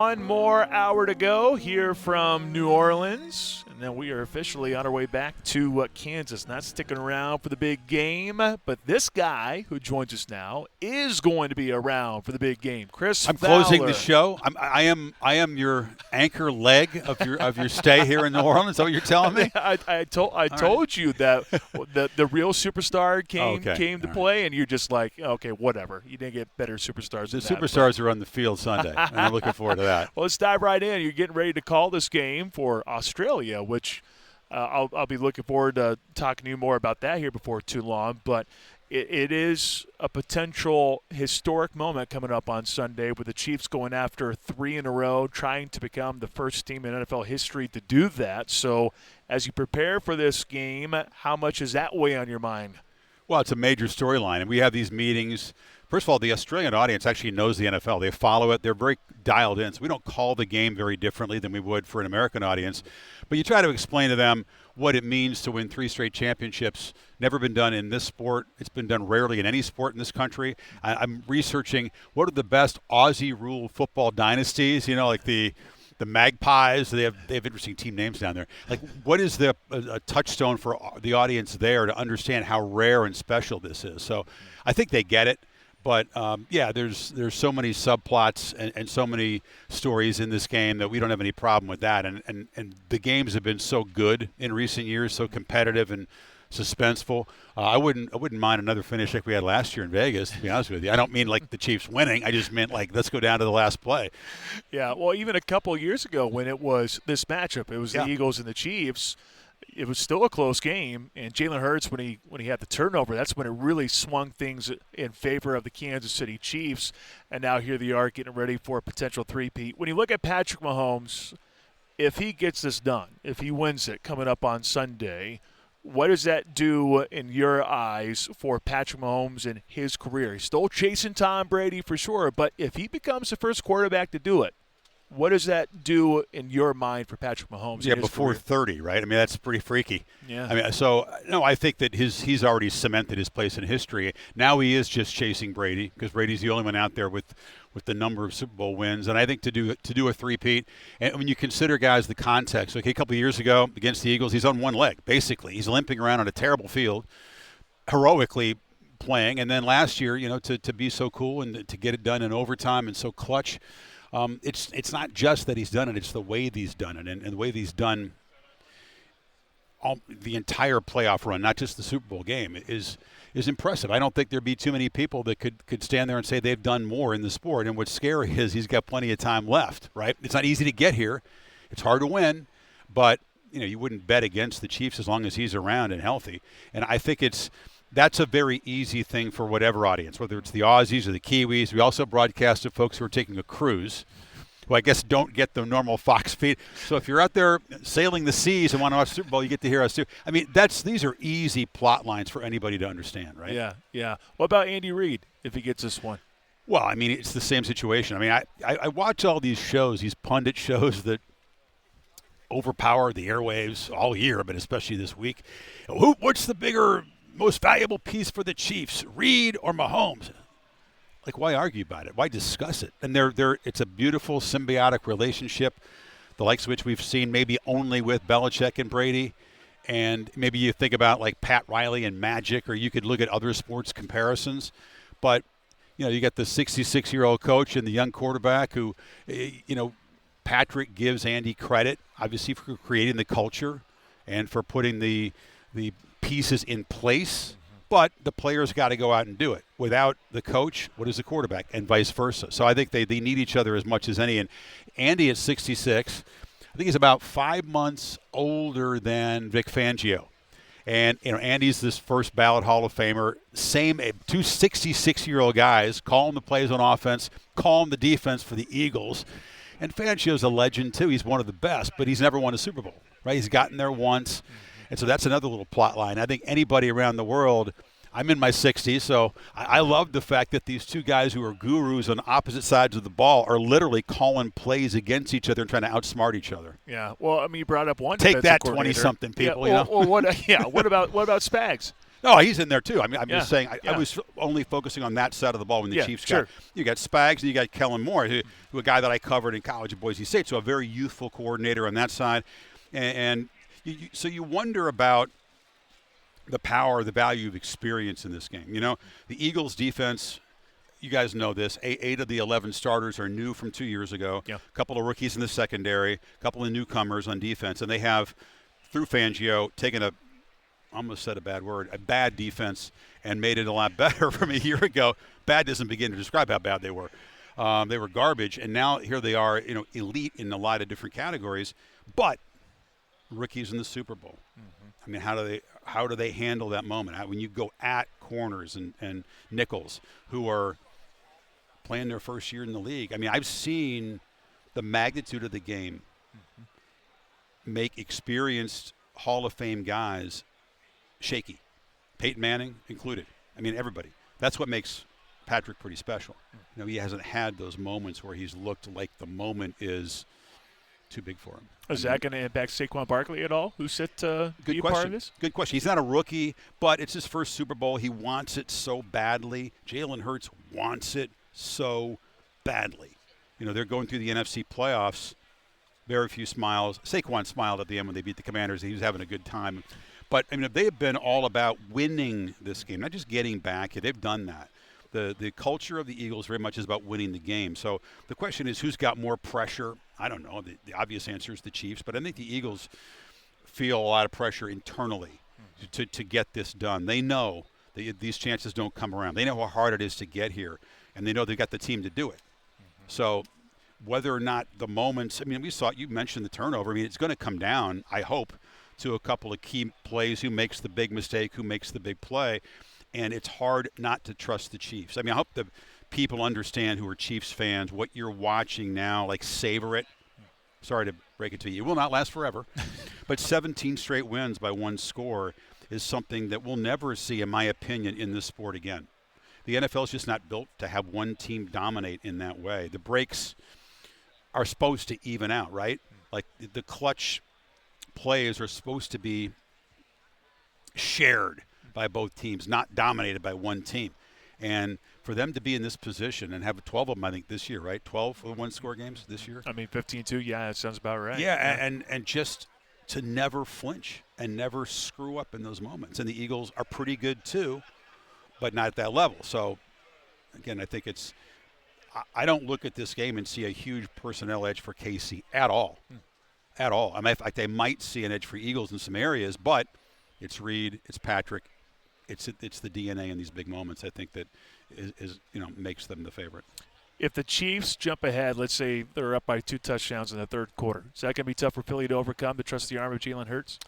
One more hour to go here from New Orleans, and then we are officially on our way back to Kansas. Not sticking around for the big game, but this guy who joins us now is going to be around for the big game. Chris I'm Fowler. closing the show. I am your anchor leg of your stay here in New Orleans. Is that what you're telling me? I told you that the real superstar came to play, and you're just like, okay, whatever. You didn't get better superstars. The superstars are on the field Sunday, and I'm looking forward to that. Well, let's dive right in. You're getting ready to call this game for Australia, which I'll be looking forward to talking to you more about that here before too long. But it is a potential historic moment coming up on Sunday with the Chiefs going after 3 in a row, trying to become the first team in NFL history to do that. So as you prepare for this game, how much is that weigh on your mind? Well, it's a major storyline, and we have these meetings. First of all, the Australian audience actually knows the NFL. They follow it. They're very dialed in. So we don't call the game very differently than we would for an American audience. But you try to explain to them what it means to win 3 straight championships. Never been done in this sport. It's been done rarely in any sport in this country. I'm researching what are the best Aussie rule football dynasties, like the Magpies. They have interesting team names down there. Like, what is a touchstone for the audience there to understand how rare and special this is? So I think they get it. But, there's so many subplots and so many stories in this game that we don't have any problem with that. And the games have been so good in recent years, so competitive and suspenseful. I wouldn't mind another finish like we had last year in Vegas, to be honest with you. I don't mean like the Chiefs winning. I just meant like let's go down to the last play. Yeah, well, even a couple of years ago when it was this matchup, it was the Eagles and the Chiefs. It was still a close game, and Jalen Hurts, when he had the turnover, that's when it really swung things in favor of the Kansas City Chiefs. And now here they are getting ready for a potential three-peat. When you look at Patrick Mahomes, if he gets this done, if he wins it coming up on Sunday, what does that do in your eyes for Patrick Mahomes and his career? He's still chasing Tom Brady for sure, but if he becomes the first quarterback to do it, what does that do in your mind for Patrick Mahomes? Yeah, before career? 30, right? I mean, that's pretty freaky. Yeah. I mean, so no, I think that he's already cemented his place in history. Now he is just chasing Brady because Brady's the only one out there with the number of Super Bowl wins. And I think to do a three-peat, and when you consider, guys, the context. Okay, a couple of years ago against the Eagles, he's on one leg basically. He's limping around on a terrible field, heroically playing. And then last year, to be so cool and to get it done in overtime and so clutch. It's not just that he's done it; it's the way that he's done it, and the way that he's done the entire playoff run, not just the Super Bowl game, is impressive. I don't think there'd be too many people that could stand there and say they've done more in the sport. And what's scary is he's got plenty of time left. Right? It's not easy to get here. It's hard to win, but you wouldn't bet against the Chiefs as long as he's around and healthy. And I think that's a very easy thing for whatever audience, whether it's the Aussies or the Kiwis. We also broadcast to folks who are taking a cruise, who I guess don't get the normal Fox feed. So if you're out there sailing the seas and want to watch Super Bowl, you get to hear us too. I mean, these are easy plot lines for anybody to understand, right? Yeah. What about Andy Reid if he gets this one? Well, I mean, it's the same situation. I mean, I watch all these shows, these pundit shows that overpower the airwaves all year, but especially this week. What's the bigger, most valuable piece for the Chiefs, Reid or Mahomes? Like, why argue about it? Why discuss it? And it's a beautiful symbiotic relationship, the likes of which we've seen maybe only with Belichick and Brady. And maybe you think about like Pat Riley and Magic, or you could look at other sports comparisons. But, you got the 66-year-old coach and the young quarterback who, Patrick gives Andy credit, obviously, for creating the culture and for putting the pieces in place, but the players got to go out and do it. Without the coach, what is the quarterback, and vice versa. So I think they need each other as much as any. And Andy at 66, I think he's about 5 months older than Vic Fangio. And Andy's this first ballot Hall of Famer. Two 66-year-old guys calling the plays on offense, calling the defense for the Eagles. And Fangio's a legend too. He's one of the best, but he's never won a Super Bowl, right? He's gotten there once. And so that's another little plot line. I think anybody around the world, I'm in my 60s, so I love the fact that these two guys who are gurus on opposite sides of the ball are literally calling plays against each other and trying to outsmart each other. Yeah. Well, I mean, you brought up one. Take that, 20-something people. What about Spags? No, he's in there too. I mean, I'm just saying. I Yeah. was only focusing on that side of the ball when the Chiefs sure. you got Spags and you got Kellen Moore, who a guy that I covered in college at Boise State, so a very youthful coordinator on that side, and so you wonder about the power, the value of experience in this game. You know, the Eagles' defense. You guys know this. 8 of the 11 starters are new from 2 years ago. Yeah. A couple of rookies in the secondary, a couple of newcomers on defense, and they have, through Fangio, taken a bad defense and made it a lot better from a year ago. Bad doesn't begin to describe how bad they were. They were garbage, and now here they are, elite in a lot of different categories, but rookies in the Super Bowl. Mm-hmm. I mean, how do they handle that moment? When you go at corners and nickels who are playing their first year in the league. I mean, I've seen the magnitude of the game make experienced Hall of Fame guys shaky, Peyton Manning included. I mean, everybody. That's what makes Patrick pretty special. He hasn't had those moments where he's looked like the moment is too big for him. Is that going to impact Saquon Barkley at all, who's set to be a part of this? Good question. He's not a rookie, but it's his first Super Bowl. He wants it so badly. Jalen Hurts wants it so badly. They're going through the NFC playoffs. Very few smiles. Saquon smiled at the end when they beat the Commanders. He was having a good time. But, they have been all about winning this game, not just getting back. They've done that. The culture of the Eagles very much is about winning the game. So the question is, who's got more pressure? I don't know. The obvious answer is the Chiefs. But I think the Eagles feel a lot of pressure internally to get this done. They know that these chances don't come around. They know how hard it is to get here. And they know they've got the team to do it. Mm-hmm. So whether or not the moments, we saw, you mentioned the turnover. It's going to come down, I hope, to a couple of key plays. Who makes the big mistake? Who makes the big play? And it's hard not to trust the Chiefs. I hope the people understand who are Chiefs fans, what you're watching now, savor it. Sorry to break it to you. It will not last forever. But 17 straight wins by one score is something that we'll never see, in my opinion, in this sport again. The NFL is just not built to have one team dominate in that way. The breaks are supposed to even out, right? The clutch plays are supposed to be shared by both teams, not dominated by one team. And for them to be in this position and have 12 of them, I think, this year, right? 12 one-score games this year? 15-2, yeah, that sounds about right. Yeah, and just to never flinch and never screw up in those moments. And the Eagles are pretty good too, but not at that level. So, again, I think I don't look at this game and see a huge personnel edge for KC at all. At all. In fact, I might see an edge for Eagles in some areas, but it's Reed, it's Patrick, it's the DNA in these big moments, I think, that is makes them the favorite. If the Chiefs jump ahead, let's say they're up by 2 touchdowns in the third quarter, is that going to be tough for Philly to overcome, to trust the arm of Jalen Hurts?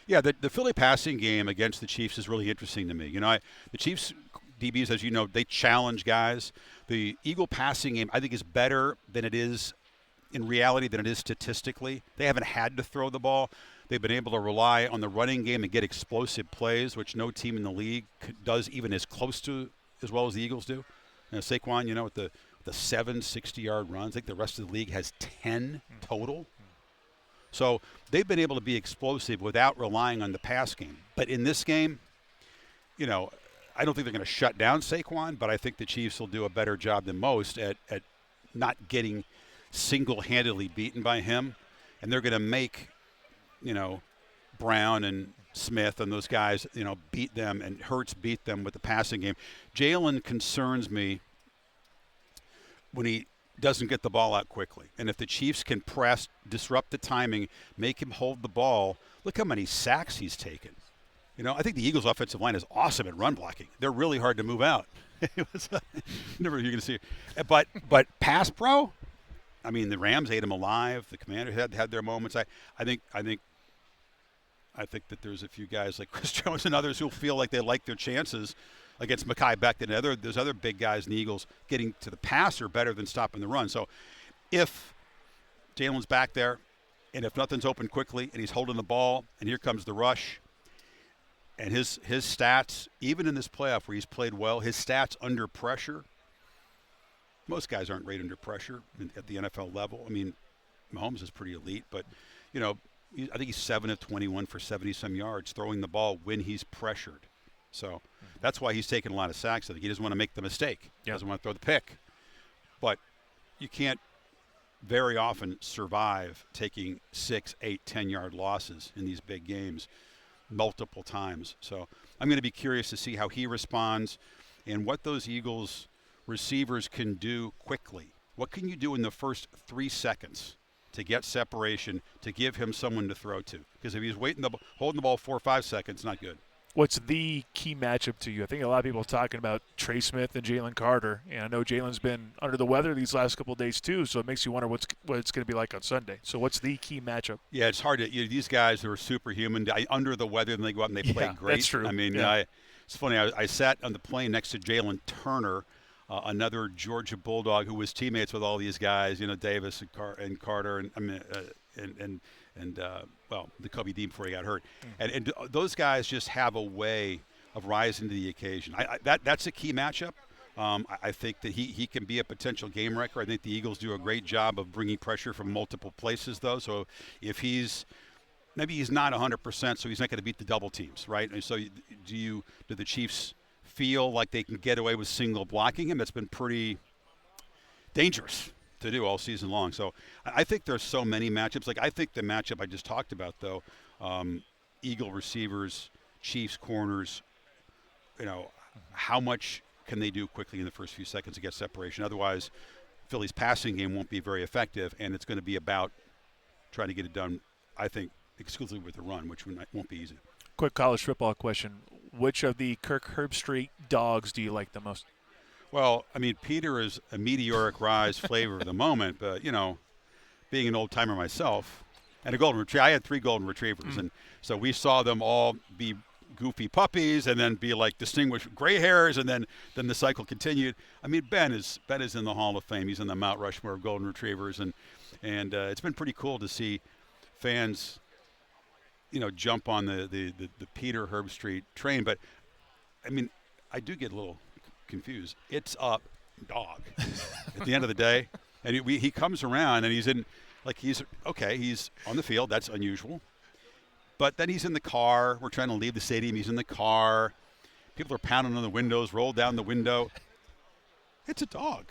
Yeah, the Philly passing game against the Chiefs is really interesting to me. The Chiefs DBs, as you know, they challenge guys. The Eagle passing game, I think, is better than it is in reality than it is statistically. They haven't had to throw the ball. They've been able to rely on the running game and get explosive plays, which no team in the league does even as close to as well as the Eagles do. Saquon, with the 7 60-yard runs, I think the rest of the league has 10 total. So they've been able to be explosive without relying on the pass game. But in this game, I don't think they're going to shut down Saquon, but I think the Chiefs will do a better job than most at not getting single-handedly beaten by him. And they're going to make, Brown and Smith and those guys, beat them, and Hurts beat them with the passing game. Jalen concerns me when he doesn't get the ball out quickly. And if the Chiefs can press, disrupt the timing, make him hold the ball, look how many sacks he's taken. I think the Eagles' offensive line is awesome at run blocking. They're really hard to move out. Never you're going to see it. But pass pro, the Rams ate him alive. The Commanders had their moments. I think that there's a few guys like Chris Jones and others who feel like they like their chances against Mekhi Becton and there's other big guys in the Eagles getting to the passer better than stopping the run. So if Jalen's back there and if nothing's open quickly and he's holding the ball and here comes the rush, and his stats, even in this playoff where he's played well, his stats under pressure, most guys aren't great under pressure at the NFL level. Mahomes is pretty elite, but, I think he's 7 of 21 for 70-some yards throwing the ball when he's pressured. So that's why he's taking a lot of sacks. I think he doesn't want to make the mistake. He doesn't want to throw the pick. But you can't very often survive taking 6, 8, 10-yard losses in these big games multiple times. So I'm going to be curious to see how he responds and what those Eagles receivers can do quickly. What can you do in the first 3 seconds to get separation, to give him someone to throw to? Because if he's holding the ball 4 or 5 seconds, not good. What's the key matchup to you? I think a lot of people are talking about Trey Smith and Jalen Carter, and I know Jalen's been under the weather these last couple of days too, so it makes you wonder what it's going to be like on Sunday. So what's the key matchup? Yeah, it's hard to these guys who are superhuman, under the weather, and they go out and they play great. That's true. I mean, it's funny. I sat on the plane next to Jalen Turner, another Georgia Bulldog who was teammates with all these guys, Davis and Carter, and the Kobe Dean before he got hurt. And those guys just have a way of rising to the occasion. That's a key matchup. I think that he can be a potential game wrecker. I think the Eagles do a great job of bringing pressure from multiple places, though. So if maybe he's not 100%, so he's not going to beat the double teams, right? And so do the Chiefs feel like they can get away with single blocking him? That's been pretty dangerous to do all season long. So I think there's so many matchups. Like I think the matchup I just talked about, though, Eagle receivers, Chiefs corners, how much can they do quickly in the first few seconds to get separation? Otherwise, Philly's passing game won't be very effective, and it's going to be about trying to get it done, I think, exclusively with the run, which won't be easy. Quick college football question. Which of the Kirk Herbstreit dogs do you like the most? Well, I mean, Peter is a meteoric rise flavor of the moment, but, being an old-timer myself, and a golden retriever, I had 3 golden retrievers, and so we saw them all be goofy puppies and then be like distinguished gray hairs, and then the cycle continued. I mean, Ben is in the Hall of Fame. He's in the Mount Rushmore of golden retrievers, and it's been pretty cool to see fans, jump on the Peter Herbstreit train. But, I mean, I do get a little confused. It's a dog at the end of the day. And he comes around and he's on the field. That's unusual. But then he's in the car. We're trying to leave the stadium. He's in the car. People are pounding on the windows, roll down the window. It's a dog.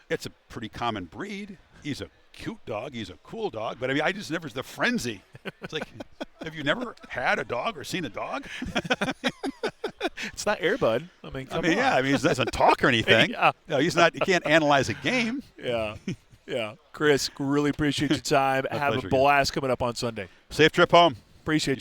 It's a pretty common breed. He's a cute dog. He's a cool dog. But I mean, I just never, the frenzy. It's like, have you never had a dog or seen a dog? It's not Air Bud. I mean, he doesn't talk or anything. Yeah. No, he's not. He can't analyze a game. Yeah. Yeah. Chris, really appreciate your time. Have pleasure, a blast coming up on Sunday. Safe trip home. Appreciate you.